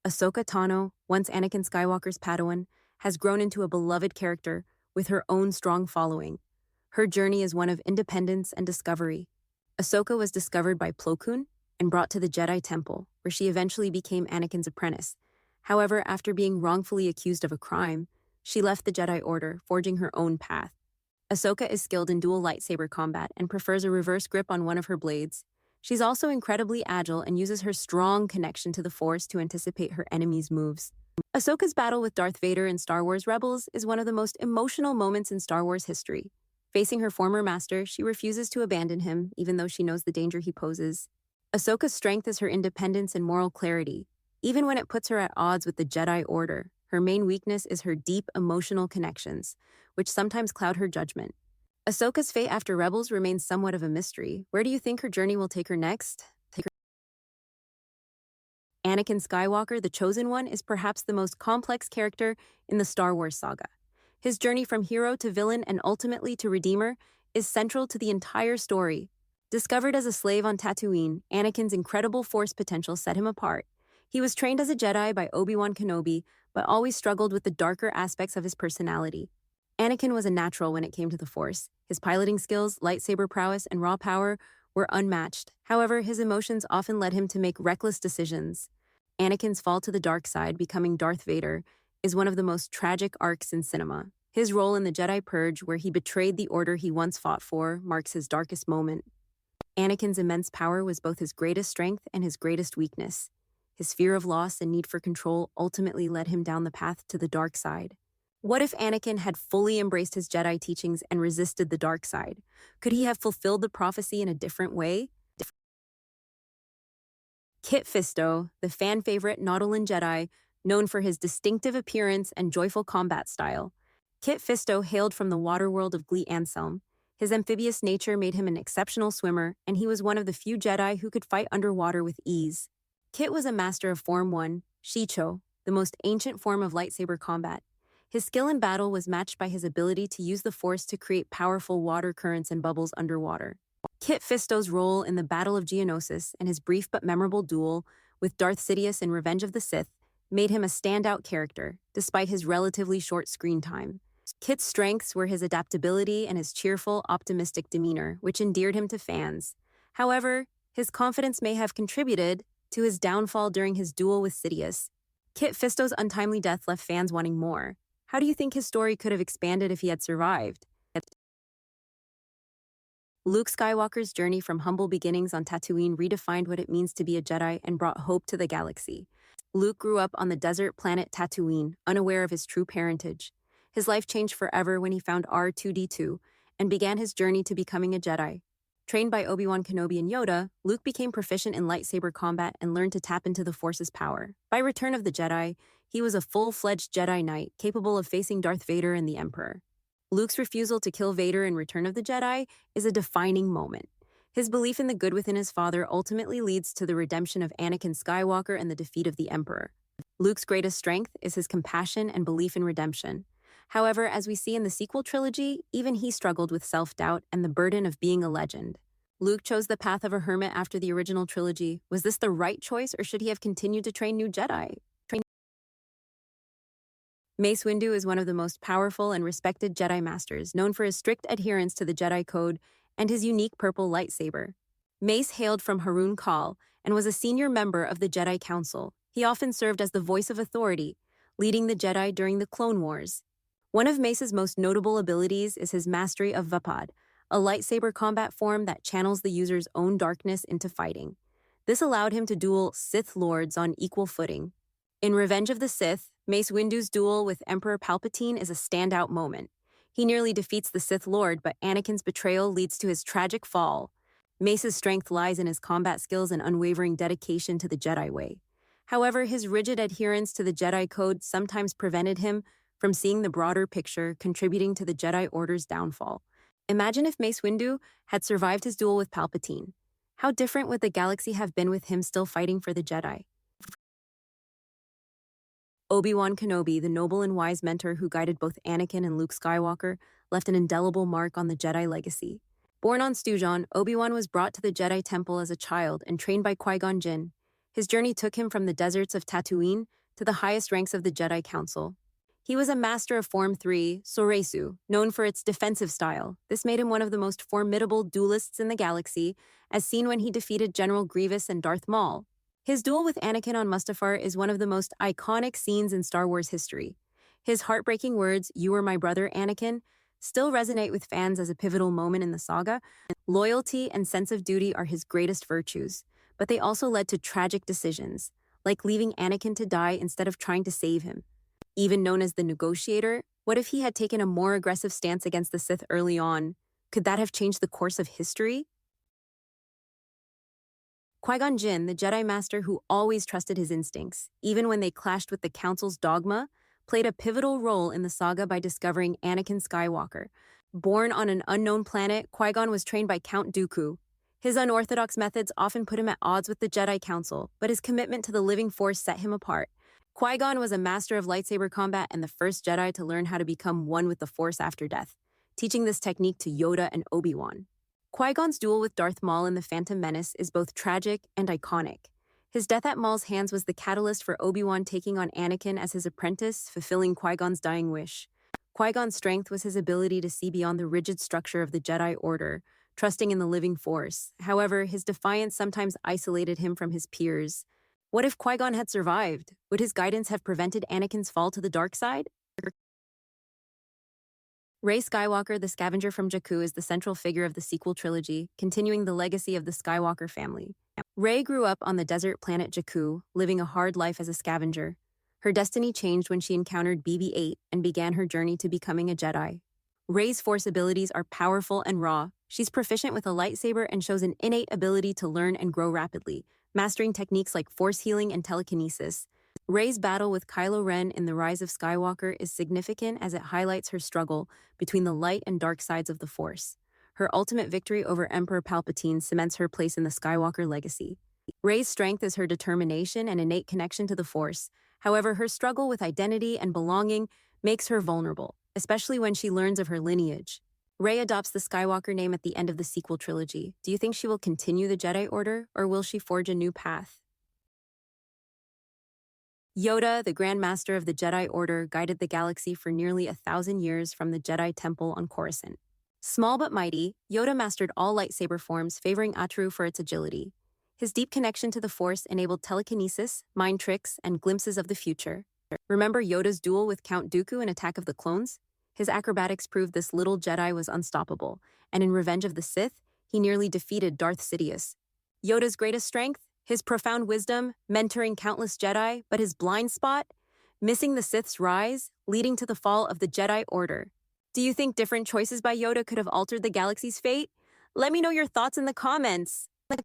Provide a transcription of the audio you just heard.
Ahsoka Tano, once Anakin Skywalker's Padawan, has grown into a beloved character with her own strong following. Her journey is one of independence and discovery. Ahsoka was discovered by Plo Koon and brought to the Jedi Temple, where she eventually became Anakin's apprentice. However, after being wrongfully accused of a crime, she left the Jedi Order, forging her own path. Ahsoka is skilled in dual lightsaber combat and prefers a reverse grip on one of her blades. She's also incredibly agile and uses her strong connection to the Force to anticipate her enemies' moves. Ahsoka's battle with Darth Vader in Star Wars Rebels is one of the most emotional moments in Star Wars history. Facing her former master, she refuses to abandon him, even though she knows the danger he poses. Ahsoka's strength is her independence and moral clarity. Even when it puts her at odds with the Jedi Order, her main weakness is her deep emotional connections, which sometimes cloud her judgment. Ahsoka's fate after Rebels remains somewhat of a mystery. Where do you think her journey will take her next? Anakin Skywalker, the Chosen One, is perhaps the most complex character in the Star Wars saga. His journey from hero to villain and ultimately to redeemer is central to the entire story. Discovered as a slave on Tatooine, Anakin's incredible Force potential set him apart. He was trained as a Jedi by Obi-Wan Kenobi, but always struggled with the darker aspects of his personality. Anakin was a natural when it came to the Force. His piloting skills, lightsaber prowess, and raw power were unmatched. However, his emotions often led him to make reckless decisions. Anakin's fall to the dark side, becoming Darth Vader, is one of the most tragic arcs in cinema. His role in the Jedi Purge, where he betrayed the order he once fought for, marks his darkest moment. Anakin's immense power was both his greatest strength and his greatest weakness. His fear of loss and need for control ultimately led him down the path to the dark side. What if Anakin had fully embraced his Jedi teachings and resisted the dark side? Could he have fulfilled the prophecy in a different way? Kit Fisto, the fan favorite Nautolan Jedi, known for his distinctive appearance and joyful combat style. Kit Fisto hailed from the waterworld of Glee Anselm. His amphibious nature made him an exceptional swimmer, and he was one of the few Jedi who could fight underwater with ease. Kit was a master of Form 1, Shicho, the most ancient form of lightsaber combat. His skill in battle was matched by his ability to use the Force to create powerful water currents and bubbles underwater. Kit Fisto's role in the Battle of Geonosis and his brief but memorable duel with Darth Sidious in Revenge of the Sith made him a standout character, despite his relatively short screen time. Kit's strengths were his adaptability and his cheerful, optimistic demeanor, which endeared him to fans. However, his confidence may have contributed to his downfall during his duel with Sidious. Kit Fisto's untimely death left fans wanting more. How do you think his story could have expanded if he had survived? Luke Skywalker's journey from humble beginnings on Tatooine redefined what it means to be a Jedi and brought hope to the galaxy. Luke grew up on the desert planet Tatooine, unaware of his true parentage. His life changed forever when he found R2-D2 and began his journey to becoming a Jedi. Trained by Obi-Wan Kenobi and Yoda, Luke became proficient in lightsaber combat and learned to tap into the Force's power. By Return of the Jedi, he was a full-fledged Jedi Knight, capable of facing Darth Vader and the Emperor. Luke's refusal to kill Vader in Return of the Jedi is a defining moment. His belief in the good within his father ultimately leads to the redemption of Anakin Skywalker and the defeat of the Emperor. Luke's greatest strength is his compassion and belief in redemption. However, as we see in the sequel trilogy, even he struggled with self-doubt and the burden of being a legend. Luke chose the path of a hermit after the original trilogy. Was this the right choice, or should he have continued to train new Jedi? Mace Windu is one of the most powerful and respected Jedi Masters, known for his strict adherence to the Jedi Code and his unique purple lightsaber. Mace hailed from Harun Kal and was a senior member of the Jedi Council. He often served as the voice of authority, leading the Jedi during the Clone Wars. One of Mace's most notable abilities is his mastery of Vapad, a lightsaber combat form that channels the user's own darkness into fighting. This allowed him to duel Sith Lords on equal footing. In Revenge of the Sith, Mace Windu's duel with Emperor Palpatine is a standout moment. He nearly defeats the Sith Lord, but Anakin's betrayal leads to his tragic fall. Mace's strength lies in his combat skills and unwavering dedication to the Jedi way. However, his rigid adherence to the Jedi Code sometimes prevented him from seeing the broader picture, contributing to the Jedi Order's downfall. Imagine if Mace Windu had survived his duel with Palpatine. How different would the galaxy have been with him still fighting for the Jedi? Obi-Wan Kenobi, the noble and wise mentor who guided both Anakin and Luke Skywalker, left an indelible mark on the Jedi legacy. Born on Stujon, Obi-Wan was brought to the Jedi Temple as a child and trained by Qui-Gon Jinn. His journey took him from the deserts of Tatooine to the highest ranks of the Jedi Council. He was a master of Form 3, Soresu, known for its defensive style. This made him one of the most formidable duelists in the galaxy, as seen when he defeated General Grievous and Darth Maul. His duel with Anakin on Mustafar is one of the most iconic scenes in Star Wars history. His heartbreaking words, "You are my brother, Anakin," still resonate with fans as a pivotal moment in the saga. Loyalty and sense of duty are his greatest virtues, but they also led to tragic decisions, like leaving Anakin to die instead of trying to save him. Even known as the Negotiator, what if he had taken a more aggressive stance against the Sith early on? Could that have changed the course of history? Qui-Gon Jinn, the Jedi Master who always trusted his instincts, even when they clashed with the Council's dogma, played a pivotal role in the saga by discovering Anakin Skywalker. Born on an unknown planet, Qui-Gon was trained by Count Dooku. His unorthodox methods often put him at odds with the Jedi Council, but his commitment to the living Force set him apart. Qui-Gon was a master of lightsaber combat and the first Jedi to learn how to become one with the Force after death, teaching this technique to Yoda and Obi-Wan. Qui-Gon's duel with Darth Maul in The Phantom Menace is both tragic and iconic. His death at Maul's hands was the catalyst for Obi-Wan taking on Anakin as his apprentice, fulfilling Qui-Gon's dying wish. Qui-Gon's strength was his ability to see beyond the rigid structure of the Jedi Order, trusting in the living Force. However, his defiance sometimes isolated him from his peers. What if Qui-Gon had survived? Would his guidance have prevented Anakin's fall to the dark side? Rey Skywalker, the scavenger from Jakku, is the central figure of the sequel trilogy, continuing the legacy of the Skywalker family. Rey grew up on the desert planet Jakku, living a hard life as a scavenger. Her destiny changed when she encountered BB-8 and began her journey to becoming a Jedi. Rey's Force abilities are powerful and raw. She's proficient with a lightsaber and shows an innate ability to learn and grow rapidly, mastering techniques like Force healing and telekinesis. Rey's battle with Kylo Ren in The Rise of Skywalker is significant as it highlights her struggle between the light and dark sides of the Force. Her ultimate victory over Emperor Palpatine cements her place in the Skywalker legacy. Rey's strength is her determination and innate connection to the Force. However, her struggle with identity and belonging makes her vulnerable, especially when she learns of her lineage. Rey adopts the Skywalker name at the end of the sequel trilogy. Do you think she will continue the Jedi Order, or will she forge a new path? Yoda, the Grand Master of the Jedi Order, guided the galaxy for nearly 1,000 years from the Jedi Temple on Coruscant. Small but mighty, Yoda mastered all lightsaber forms, favoring Atru for its agility. His deep connection to the Force enabled telekinesis, mind tricks, and glimpses of the future. Remember Yoda's duel with Count Dooku in Attack of the Clones? His acrobatics proved this little Jedi was unstoppable, and in Revenge of the Sith, he nearly defeated Darth Sidious. Yoda's greatest strength? His profound wisdom, mentoring countless Jedi, but his blind spot? Missing the Sith's rise, leading to the fall of the Jedi Order. Do you think different choices by Yoda could have altered the galaxy's fate? Let me know your thoughts in the comments.